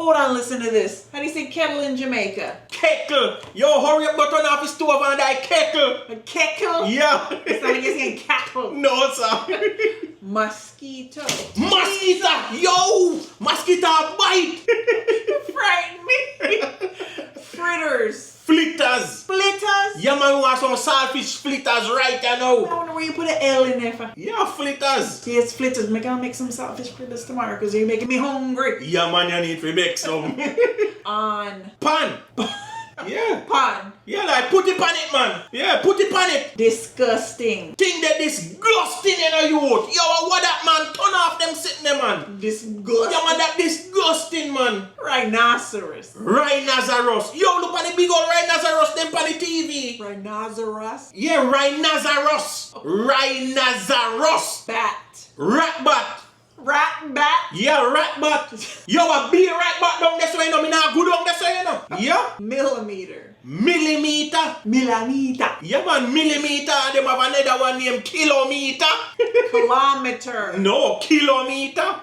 Hold on, listen to this. How do you say kettle in Jamaica? Kettle. Yo, hurry up, go turn off the stove and die kettle. A kettle? Yeah. It's not like you're saying cattle. No, sir. Mosquito. Mosquito. Yo, mosquito bite. Frighten me. Fritters. Flitters. Flitters? Yeah, man, we want some saltfish flitters right now. I wonder where you put an L in there for. Yeah, flitters. Yes, flitters. I'll make some saltfish fritters tomorrow because you're making me hungry. Yeah, man, you need to make some. On. Pan. Yeah. Pan. Yeah, like put it on it, man. Yeah, put it on it. Disgusting. Think that disgusting in a youth. Yo, what that, man? Turn off them sitting there, man. Disgusting. Yeah, man, that disgusting, man. Rhinoceros. Rhinoceros. Yo, look at the big old rhinoceros them on the TV. Rhinoceros. Yeah, rhinoceros. Rhinoceros. Bat. Rat bat. Rat bat. Yeah, rat bat. Yo, a big rat bat down there so you know me now good down there so you know. Yeah. Millimeter. Millimeter. Millimeter. Yeah, man, millimeter. Them have another one named kilometer. Kilometer. No, kilometer.